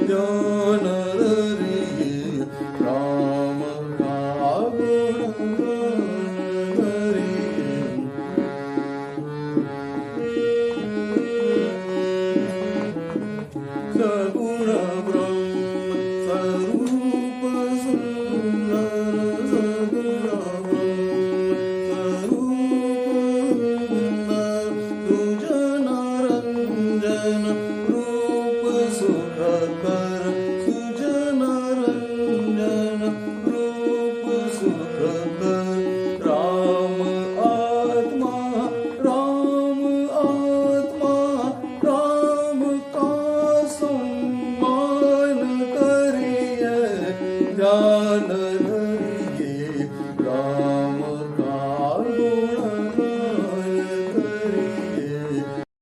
ಜ್ಞಾನದರಿಯೇ ರಾಮ ಕಾಗುಣದರಿಯೇ ಸಗುಣ ಬ್ರಹ್ಮ ಸ್ವರೂಪ ಸುಂದರ ಸಗುಣ ಬ್ರಹ್ಮ ಸ್ವರೂಪ ಸುಜನರಂಜನ ರೂಪ ಸುಖಕರ ಸುಜನರಂಜನ ರೂಪ ಸುಖಕರ ರಾಮ ಆತ್ಮ ರಾಮ आत्मा राम का सम्मान करिए ज्ञान